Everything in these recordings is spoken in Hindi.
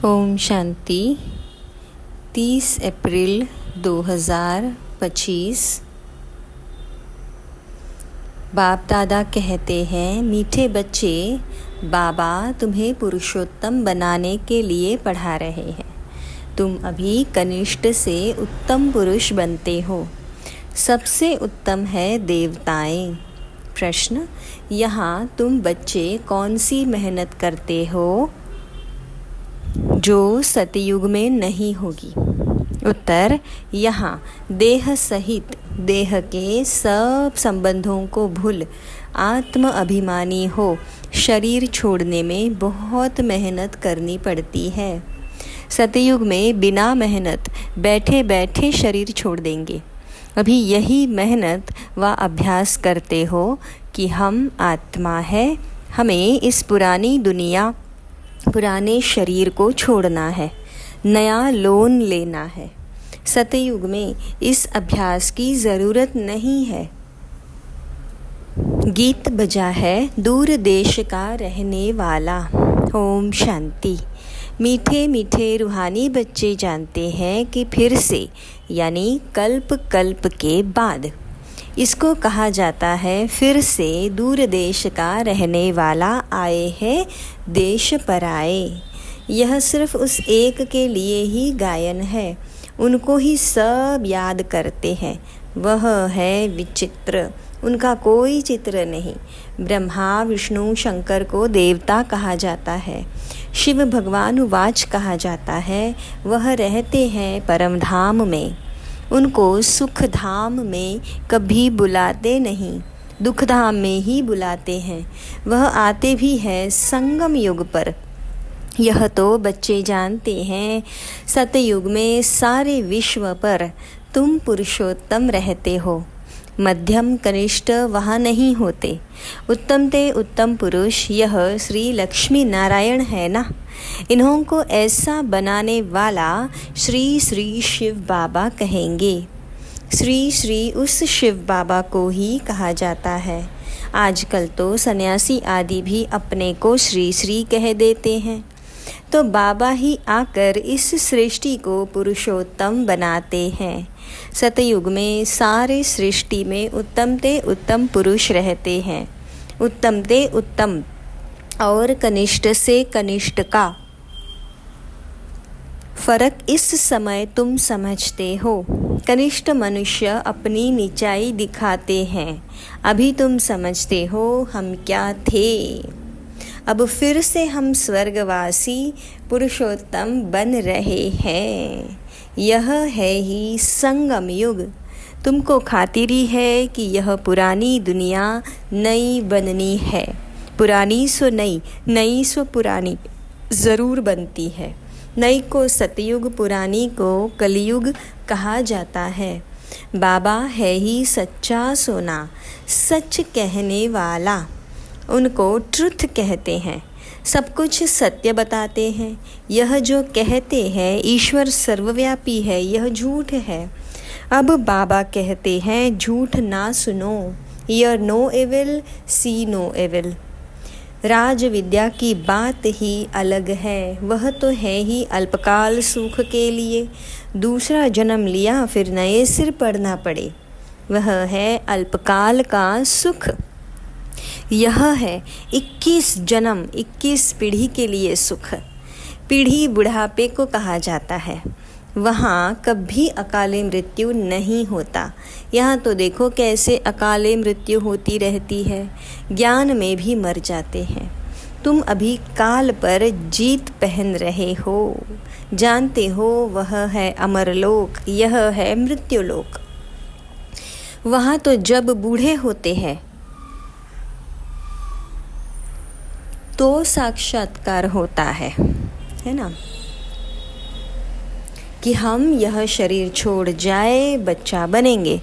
ओम शांति। 30 अप्रैल 2025। बाप दादा कहते हैं, मीठे बच्चे, बाबा तुम्हें पुरुषोत्तम बनाने के लिए पढ़ा रहे हैं। तुम अभी कनिष्ठ से उत्तम पुरुष बनते हो। सबसे उत्तम है देवताएं। प्रश्न, यहाँ तुम बच्चे कौन सी मेहनत करते हो जो सतयुग में नहीं होगी? उत्तर, यहाँ देह सहित देह के सब संबंधों को भूल आत्म अभिमानी हो शरीर छोड़ने में बहुत मेहनत करनी पड़ती है। सतयुग में बिना मेहनत बैठे बैठे शरीर छोड़ देंगे। अभी यही मेहनत व अभ्यास करते हो कि हम आत्मा है, हमें इस पुरानी दुनिया पुराने शरीर को छोड़ना है, नया लोन लेना है। सतयुग में इस अभ्यास की ज़रूरत नहीं है। गीत बजा है दूर देश का रहने वाला। ओम शांति। मीठे मीठे रूहानी बच्चे जानते हैं कि फिर से यानी कल्प कल्प के बाद इसको कहा जाता है फिर से दूर देश का रहने वाला आए हैं देश पराए। यह सिर्फ उस एक के लिए ही गायन है, उनको ही सब याद करते हैं। वह है विचित्र, उनका कोई चित्र नहीं। ब्रह्मा विष्णु शंकर को देवता कहा जाता है, शिव भगवान वाच कहा जाता है। वह रहते हैं परम धाम में, उनको सुख धाम में कभी बुलाते नहीं, दुख धाम में ही बुलाते हैं। वह आते भी हैं संगम युग पर। यह तो बच्चे जानते हैं, सतयुग में सारे विश्व पर तुम पुरुषोत्तम रहते हो। मध्यम कनिष्ठ वहाँ नहीं होते। उत्तम ते उत्तम पुरुष यह श्री लक्ष्मी नारायण है ना। इन्हों को ऐसा बनाने वाला श्री श्री शिव बाबा कहेंगे। श्री श्री उस शिव बाबा को ही कहा जाता है। आजकल तो सन्यासी आदि भी अपने को श्री श्री कह देते हैं। तो बाबा ही आकर इस सृष्टि को पुरुषोत्तम बनाते हैं। सतयुग में सारे सृष्टि में उत्तम ते उत्तम पुरुष रहते हैं। उत्तम ते उत्तम और कनिष्ठ से कनिष्ठ का फर्क इस समय तुम समझते हो। कनिष्ठ मनुष्य अपनी नीचाई दिखाते हैं। अभी तुम समझते हो हम क्या थे। अब फिर से हम स्वर्गवासी पुरुषोत्तम बन रहे हैं। यह है ही संगम युग। तुमको खातिरी है कि यह पुरानी दुनिया नई बननी है। पुरानी सो नई, नई सो पुरानी ज़रूर बनती है। नई को सतयुग, पुरानी को कलयुग कहा जाता है। बाबा है ही सच्चा सोना, सच कहने वाला। उनको ट्रुथ कहते हैं, सब कुछ सत्य बताते हैं। यह जो कहते हैं ईश्वर सर्वव्यापी है, यह झूठ है। अब बाबा कहते हैं झूठ ना सुनो। Hear no evil, see no evil. राज विद्या की बात ही अलग है। वह तो है ही अल्पकाल सुख के लिए। दूसरा जन्म लिया फिर नए सिर पड़ना पड़े, वह है अल्पकाल का सुख। यह है 21 जन्म 21 पीढ़ी के लिए सुख। पीढ़ी बुढ़ापे को कहा जाता है। वहाँ कभी अकाले मृत्यु नहीं होता। यहाँ तो देखो कैसे अकाले मृत्यु होती रहती है। ज्ञान में भी मर जाते हैं। तुम अभी काल पर जीत पहन रहे हो। जानते हो वह है अमरलोक, यह है मृत्युलोक। वहाँ तो जब बूढ़े होते हैं तो साक्षात्कार होता है ना, कि हम यह शरीर छोड़ जाए बच्चा बनेंगे।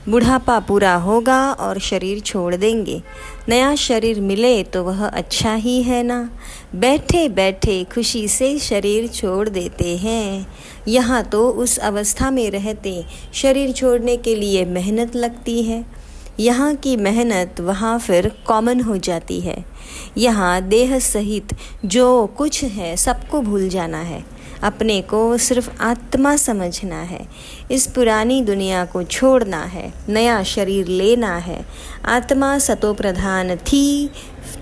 बुढ़ापा पूरा होगा और शरीर छोड़ देंगे। नया शरीर मिले तो वह अच्छा ही है ना। बैठे बैठे खुशी से शरीर छोड़ देते हैं। यहाँ तो उस अवस्था में रहते शरीर छोड़ने के लिए मेहनत लगती है। यहाँ की मेहनत वहाँ फिर कॉमन हो जाती है। यहाँ देह सहित जो कुछ है सबको भूल जाना है, अपने को सिर्फ आत्मा समझना है। इस पुरानी दुनिया को छोड़ना है, नया शरीर लेना है। आत्मा सतो प्रधान थी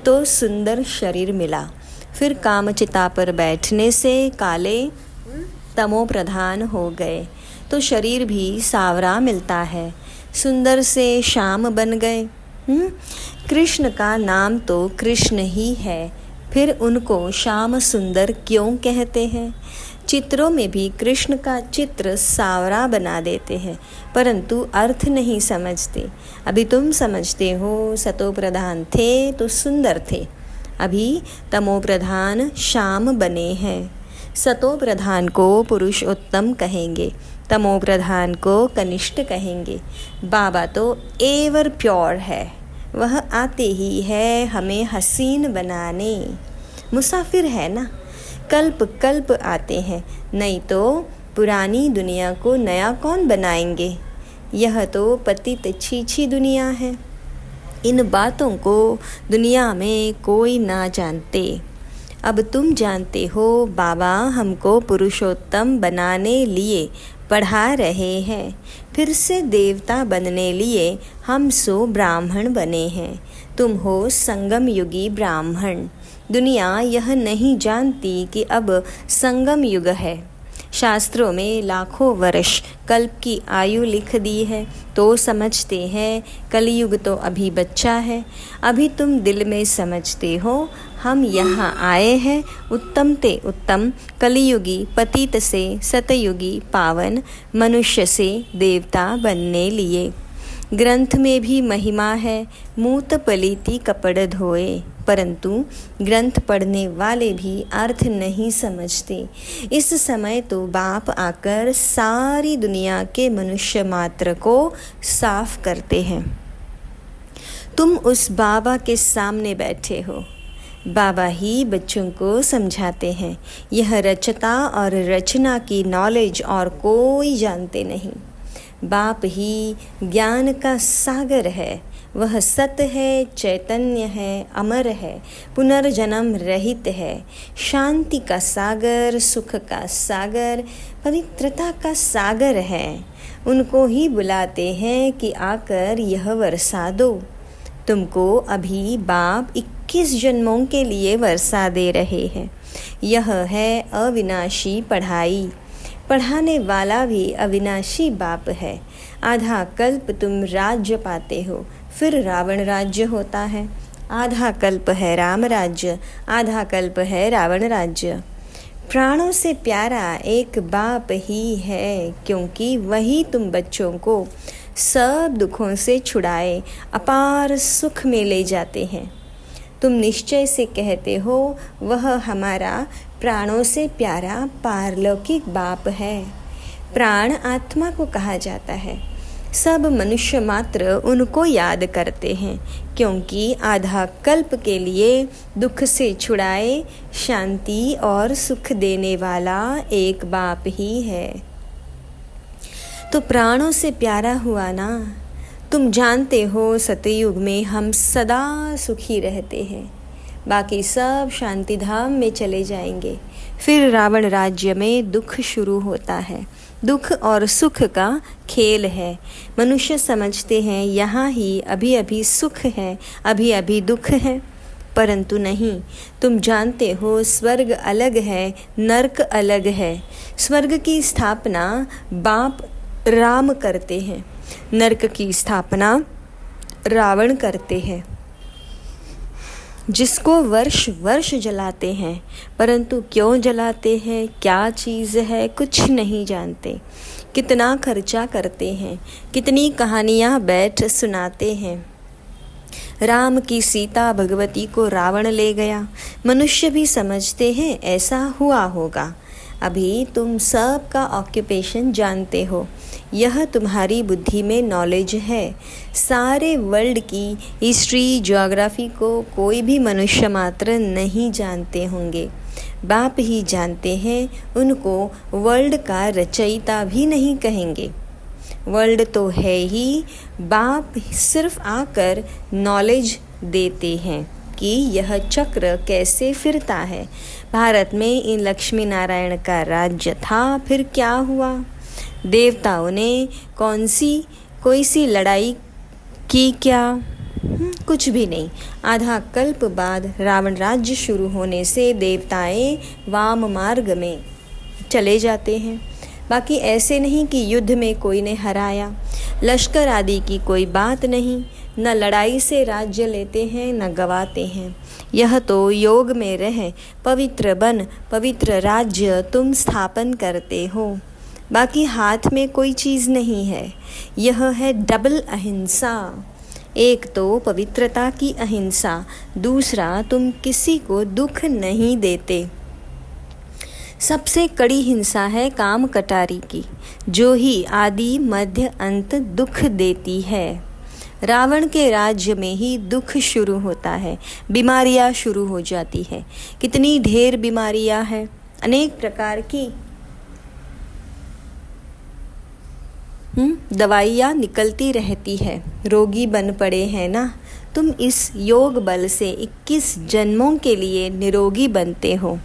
तो सुंदर शरीर मिला, फिर कामचिता पर बैठने से काले तमो प्रधान हो गए तो शरीर भी सावरा मिलता है, सुंदर से श्याम बन गए। कृष्ण का नाम तो कृष्ण ही है, फिर उनको श्याम सुंदर क्यों कहते हैं? चित्रों में भी कृष्ण का चित्र सावरा बना देते हैं, परंतु अर्थ नहीं समझते। अभी तुम समझते हो सतो प्रधान थे तो सुंदर थे, अभी तमो प्रधान श्याम बने हैं। सतो प्रधान को पुरुषोत्तम कहेंगे, तमो प्रधान को कनिष्ठ कहेंगे। बाबा तो एवर प्योर है, वह आते ही है हमें हसीन बनाने। मुसाफिर है ना, कल्प कल्प आते हैं, नहीं तो पुरानी दुनिया को नया कौन बनाएंगे? यह तो पतित छीछी दुनिया है। इन बातों को दुनिया में कोई ना जानते। अब तुम जानते हो, बाबा हमको पुरुषोत्तम बनाने लिए पढ़ा रहे हैं, फिर से देवता बनने लिए हम सो ब्राह्मण बने हैं। तुम हो संगम युगी ब्राह्मण। दुनिया यह नहीं जानती कि अब संगम युग है। शास्त्रों में लाखों वर्ष कल्प की आयु लिख दी है, तो समझते हैं कलयुग तो अभी बच्चा है। अभी तुम दिल में समझते हो हम यहाँ आए हैं उत्तम ते उत्तम कलियुगी पतित से सतयुगी पावन मनुष्य से देवता बनने लिए। ग्रंथ में भी महिमा है, मूत पलीति कपड़ धोए, परंतु ग्रंथ पढ़ने वाले भी अर्थ नहीं समझते। इस समय तो बाप आकर सारी दुनिया के मनुष्य मात्र को साफ करते हैं। तुम उस बाबा के सामने बैठे हो, बाबा ही बच्चों को समझाते हैं। यह रचता और रचना की नॉलेज और कोई जानते नहीं। बाप ही ज्ञान का सागर है, वह सत्य है, चैतन्य है, अमर है, पुनर्जन्म रहित है, शांति का सागर, सुख का सागर, पवित्रता का सागर है। उनको ही बुलाते हैं कि आकर यह वर्षा दो। तुमको अभी बाप 21 जन्मों के लिए वर्षा दे रहे हैं। यह है अविनाशी पढ़ाई। पढ़ाने वाला भी अविनाशी बाप है। आधा कल्प तुम राज्य पाते हो, फिर रावण राज्य होता है। आधा कल्प है राम राज्य, आधा कल्प है रावण राज्य। प्राणों से प्यारा एक बाप ही है, क्योंकि वही तुम बच्चों को सब दुखों से छुड़ाए अपार सुख में ले जाते हैं। तुम निश्चय से कहते हो वह हमारा प्राणों से प्यारा पारलौकिक बाप है। प्राण आत्मा को कहा जाता है। सब मनुष्य मात्र उनको याद करते हैं, क्योंकि आधा कल्प के लिए दुख से छुड़ाए शांति और सुख देने वाला एक बाप ही है। तो प्राणों से प्यारा हुआ ना। तुम जानते हो सतयुग में हम सदा सुखी रहते हैं, बाकी सब शांति धाम में चले जाएंगे। फिर रावण राज्य में दुख शुरू होता है। दुख और सुख का खेल है। मनुष्य समझते हैं यहाँ ही अभी अभी सुख है, अभी अभी दुख है, परंतु नहीं। तुम जानते हो स्वर्ग अलग है, नरक अलग है। स्वर्ग की स्थापना बाप राम करते हैं, नरक की स्थापना रावण करते हैं, जिसको वर्ष वर्ष जलाते हैं, परंतु क्यों जलाते हैं, क्या चीज़ है, कुछ नहीं जानते। कितना खर्चा करते हैं, कितनी कहानियाँ बैठ सुनाते हैं। राम की सीता भगवती को रावण ले गया। मनुष्य भी समझते हैं ऐसा हुआ होगा। अभी तुम सब का ऑक्यूपेशन जानते हो, यह तुम्हारी बुद्धि में नॉलेज है। सारे वर्ल्ड की हिस्ट्री ज्योग्राफी को कोई भी मनुष्य मात्र नहीं जानते होंगे, बाप ही जानते हैं। उनको वर्ल्ड का रचयिता भी नहीं कहेंगे। वर्ल्ड तो है ही, बाप सिर्फ आकर नॉलेज देते हैं कि यह चक्र कैसे फिरता है। भारत में इन लक्ष्मी नारायण का राज्य था, फिर क्या हुआ? देवताओं ने कोई सी लड़ाई की क्या? कुछ भी नहीं। आधा कल्प बाद रावण राज्य शुरू होने से देवताएं वाम मार्ग में चले जाते हैं। बाकी ऐसे नहीं कि युद्ध में कोई ने हराया, लश्कर आदि की कोई बात नहीं, न लड़ाई से राज्य लेते हैं न गवाते हैं। यह तो योग में रह पवित्र बन पवित्र राज्य तुम स्थापन करते हो। बाकी हाथ में कोई चीज़ नहीं है। यह है डबल अहिंसा। एक तो पवित्रता की अहिंसा, दूसरा तुम किसी को दुख नहीं देते। सबसे कड़ी हिंसा है काम कटारी की, जो ही आदि मध्य अंत दुख देती है। रावण के राज्य में ही दुख शुरू होता है, बीमारियां शुरू हो जाती है। कितनी ढेर बीमारियां हैं, अनेक प्रकार की दवाइयाँ निकलती रहती है। रोगी बन पड़े हैं ना। तुम इस योग बल से 21 जन्मों के लिए निरोगी बनते हो।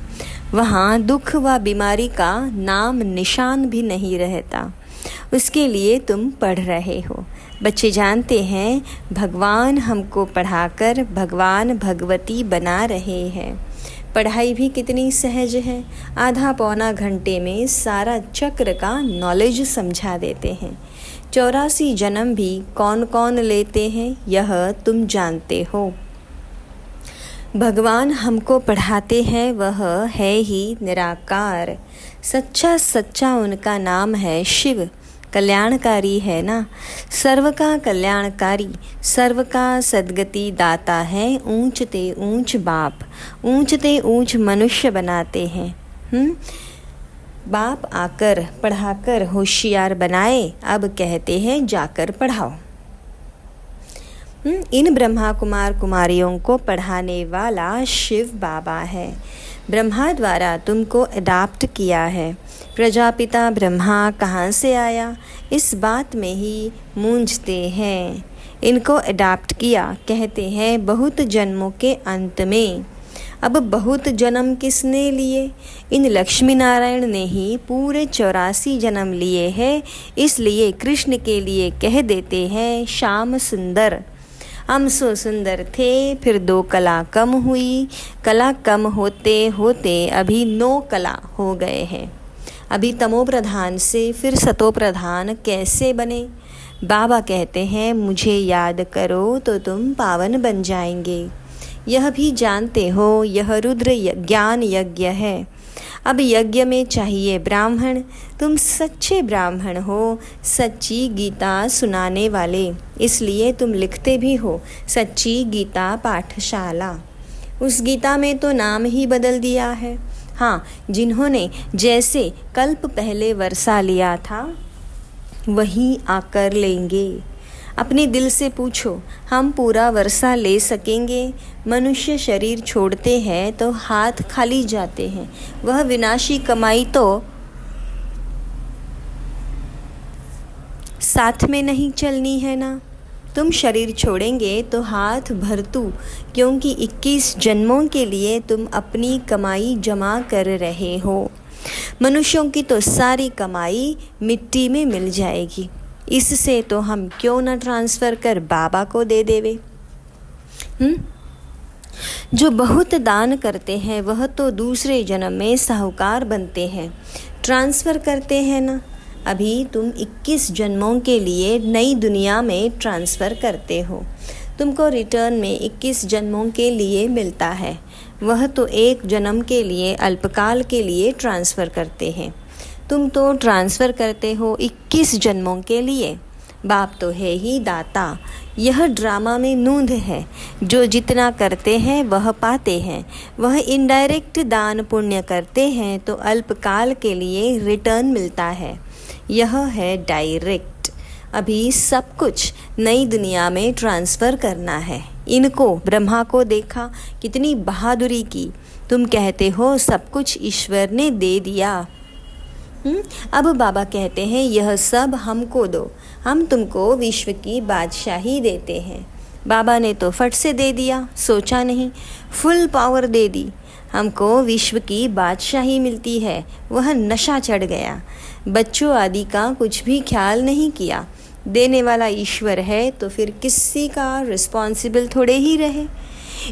वहाँ दुख व बीमारी का नाम निशान भी नहीं रहता। उसके लिए तुम पढ़ रहे हो। बच्चे जानते हैं भगवान हमको पढ़ाकर भगवान भगवती बना रहे हैं। पढ़ाई भी कितनी सहज है। आधा पौना घंटे में सारा चक्र का नॉलेज समझा देते हैं। 84 जन्म भी कौन कौन लेते हैं यह तुम जानते हो। भगवान हमको पढ़ाते हैं, वह है ही निराकार। सच्चा सच्चा उनका नाम है शिव। कल्याणकारी है ना, सर्व का कल्याणकारी, सर्व का सद्गति दाता है। ऊंचते ऊंच बाप, ऊंचते ऊंच मनुष्य बनाते हैं। बाप आकर पढ़ाकर होशियार बनाए, अब कहते हैं जाकर पढ़ाओ। इन ब्रह्मा कुमार कुमारियों को पढ़ाने वाला शिव बाबा है। ब्रह्मा द्वारा तुमको अडॉप्ट किया है। प्रजापिता ब्रह्मा कहाँ से आया, इस बात में ही मूंझते हैं। इनको अडॉप्ट किया, कहते हैं बहुत जन्मों के अंत में। अब बहुत जन्म किसने लिए? इन लक्ष्मी नारायण ने ही पूरे 84 जन्म लिए हैं। इसलिए कृष्ण के लिए कह देते हैं श्याम सुंदर। हम सो सुंदर थे, फिर 2 कला कम हुई। कला कम होते होते अभी 9 कला हो गए हैं। अभी तमो प्रधान से फिर सतो प्रधान कैसे बने? बाबा कहते हैं मुझे याद करो तो तुम पावन बन जाएंगे। यह भी जानते हो यह रुद्र ज्ञान यज्ञ है। अब यज्ञ में चाहिए ब्राह्मण। तुम सच्चे ब्राह्मण हो, सच्ची गीता सुनाने वाले। इसलिए तुम लिखते भी हो सच्ची गीता पाठशाला। उस गीता में तो नाम ही बदल दिया है। हाँ, जिन्होंने जैसे कल्प पहले वर्षा लिया था वही आकर लेंगे। अपने दिल से पूछो, हम पूरा वर्षा ले सकेंगे? मनुष्य शरीर छोड़ते हैं तो हाथ खाली जाते हैं। वह विनाशी कमाई तो साथ में नहीं चलनी है ना। तुम शरीर छोड़ेंगे तो हाथ भरतू, क्योंकि 21 जन्मों के लिए तुम अपनी कमाई जमा कर रहे हो। मनुष्यों की तो सारी कमाई मिट्टी में मिल जाएगी। इससे तो हम क्यों ना ट्रांसफ़र कर बाबा को दे देवे। जो बहुत दान करते हैं वह तो दूसरे जन्म में साहूकार बनते हैं। ट्रांसफ़र करते हैं ना। अभी तुम 21 जन्मों के लिए नई दुनिया में ट्रांसफ़र करते हो। तुमको रिटर्न में 21 जन्मों के लिए मिलता है। वह तो एक जन्म के लिए अल्पकाल के लिए ट्रांसफ़र करते हैं। तुम तो ट्रांसफ़र करते हो 21 जन्मों के लिए। बाप तो है ही दाता। यह ड्रामा में नूंद है। जो जितना करते हैं वह पाते हैं। वह इनडायरेक्ट दान पुण्य करते हैं तो अल्पकाल के लिए रिटर्न मिलता है। यह है डायरेक्ट। अभी सब कुछ नई दुनिया में ट्रांसफ़र करना है। इनको ब्रह्मा को देखा, कितनी बहादुरी की। तुम कहते हो सब कुछ ईश्वर ने दे दिया। अब बाबा कहते हैं यह सब हमको दो, हम तुमको विश्व की बादशाही देते हैं। बाबा ने तो फट से दे दिया, सोचा नहीं, फुल पावर दे दी। हमको विश्व की बादशाही मिलती है। वह नशा चढ़ गया। बच्चों आदि का कुछ भी ख्याल नहीं किया। देने वाला ईश्वर है तो फिर किसी का रिस्पॉन्सिबल थोड़े ही रहे।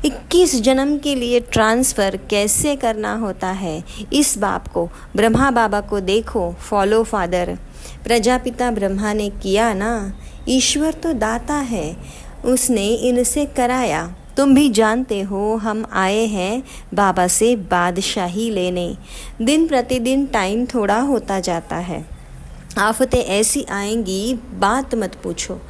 21 जन्म के लिए ट्रांसफ़र कैसे करना होता है, इस बाप को, ब्रह्मा बाबा को देखो, फॉलो फादर। प्रजापिता ब्रह्मा ने किया ना। ईश्वर तो दाता है, उसने इनसे कराया। तुम भी जानते हो हम आए हैं बाबा से बादशाही लेने। दिन प्रतिदिन टाइम थोड़ा होता जाता है। आफतें ऐसी आएंगी, बात मत पूछो।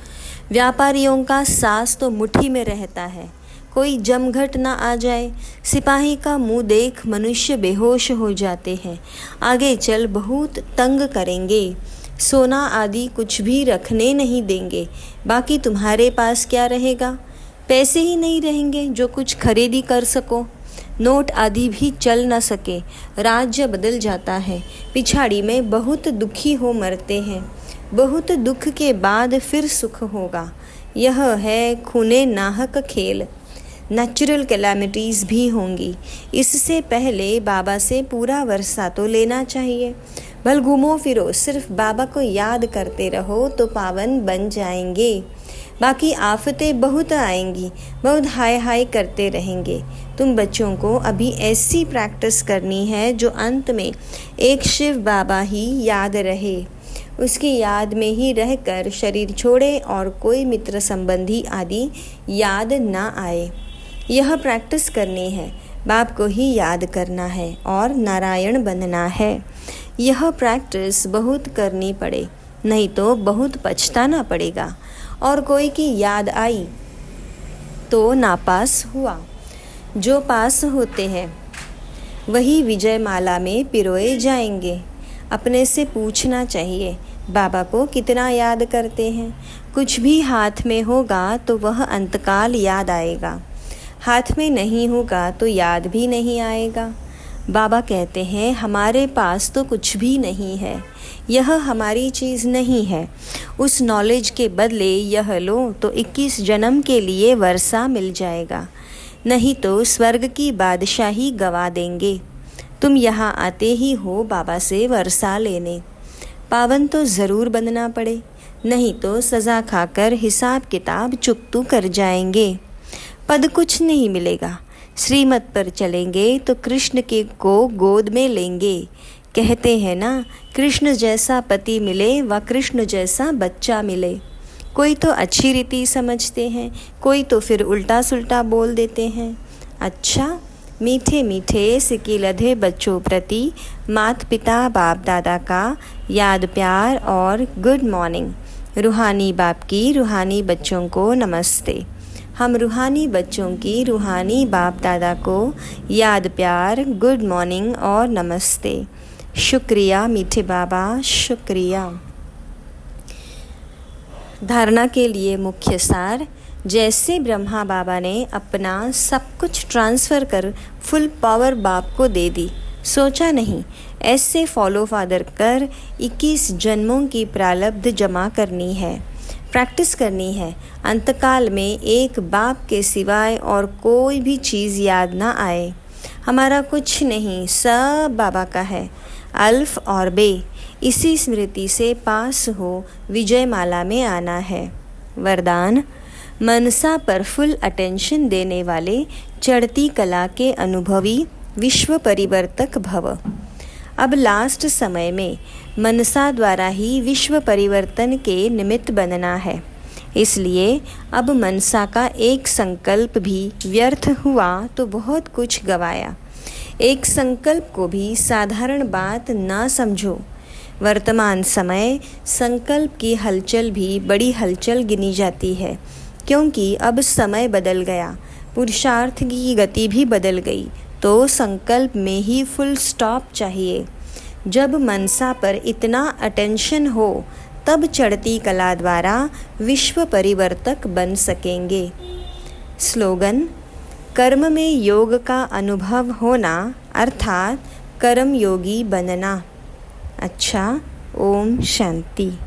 व्यापारियों का सास तो मुट्ठी में रहता है। कोई जमघट ना आ जाए, सिपाही का मुंह देख मनुष्य बेहोश हो जाते हैं। आगे चल बहुत तंग करेंगे। सोना आदि कुछ भी रखने नहीं देंगे। बाकी तुम्हारे पास क्या रहेगा? पैसे ही नहीं रहेंगे जो कुछ खरीदी कर सको। नोट आदि भी चल न सके। राज्य बदल जाता है। पिछाड़ी में बहुत दुखी हो मरते हैं। बहुत दुख के बाद फिर सुख होगा। यह है खूने नाहक खेल। नेचुरल कैलामिटीज़ भी होंगी। इससे पहले बाबा से पूरा वर्षा तो लेना चाहिए। भल घूमो फिरो, सिर्फ बाबा को याद करते रहो तो पावन बन जाएंगे। बाकी आफतें बहुत आएंगी, बहुत हाय हाय करते रहेंगे। तुम बच्चों को अभी ऐसी प्रैक्टिस करनी है जो अंत में एक शिव बाबा ही याद रहे। उसकी याद में ही रहकर शरीर छोड़े और कोई मित्र संबंधी आदि याद ना आए। यह प्रैक्टिस करनी है। बाप को ही याद करना है और नारायण बनना है। यह प्रैक्टिस बहुत करनी पड़े, नहीं तो बहुत पछताना पड़ेगा। और कोई की याद आई तो नापास हुआ। जो पास होते हैं वही विजय माला में पिरोए जाएंगे। अपने से पूछना चाहिए, बाबा को कितना याद करते हैं? कुछ भी हाथ में होगा तो वह अंतकाल याद आएगा। हाथ में नहीं होगा तो याद भी नहीं आएगा। बाबा कहते हैं हमारे पास तो कुछ भी नहीं है, यह हमारी चीज़ नहीं है। उस नॉलेज के बदले यह लो तो 21 जन्म के लिए वर्षा मिल जाएगा, नहीं तो स्वर्ग की बादशाही गवा देंगे। तुम यहाँ आते ही हो बाबा से वर्षा लेने। पावन तो ज़रूर बनना पड़े, नहीं तो सज़ा खाकर हिसाब किताब चुकतू कर जाएंगे। पद कुछ नहीं मिलेगा। श्रीमत पर चलेंगे तो कृष्ण के को गोद में लेंगे। कहते हैं ना, कृष्ण जैसा पति मिले व कृष्ण जैसा बच्चा मिले। कोई तो अच्छी रीति समझते हैं, कोई तो फिर उल्टा सुल्टा बोल देते हैं। अच्छा, मीठे मीठे सिकी लधे बच्चों प्रति माता पिता बाप दादा का याद प्यार और गुड मॉर्निंग। रूहानी बाप की रूहानी बच्चों को नमस्ते। हम रूहानी बच्चों की रूहानी बाप दादा को याद प्यार, गुड मॉर्निंग और नमस्ते। शुक्रिया मीठे बाबा, शुक्रिया। धारणा के लिए मुख्य सार। जैसे ब्रह्मा बाबा ने अपना सब कुछ ट्रांसफ़र कर फुल पावर बाप को दे दी, सोचा नहीं ऐसे फॉलो फादर कर 21 जन्मों की प्रारब्ध जमा करनी है, प्रैक्टिस करनी है। अंतकाल में एक बाप के सिवाय और कोई भी चीज़ याद ना आए। हमारा कुछ नहीं, सब बाबा का है। अल्फ और बे, इसी स्मृति से पास हो विजय माला में आना है। वरदान। मनसा पर फुल अटेंशन देने वाले चढ़ती कला के अनुभवी विश्व परिवर्तक भव। अब लास्ट समय में मनसा द्वारा ही विश्व परिवर्तन के निमित्त बनना है। इसलिए अब मनसा का एक संकल्प भी व्यर्थ हुआ तो बहुत कुछ गवाया। एक संकल्प को भी साधारण बात ना समझो। वर्तमान समय संकल्प की हलचल भी बड़ी हलचल गिनी जाती है, क्योंकि अब समय बदल गया, पुरुषार्थ की गति भी बदल गई, तो संकल्प में ही फुल स्टॉप चाहिए। जब मनसा पर इतना अटेंशन हो तब चढ़ती कला द्वारा विश्व परिवर्तक बन सकेंगे। स्लोगन। कर्म में योग का अनुभव होना अर्थात कर्म योगी बनना। अच्छा, ओम शांति।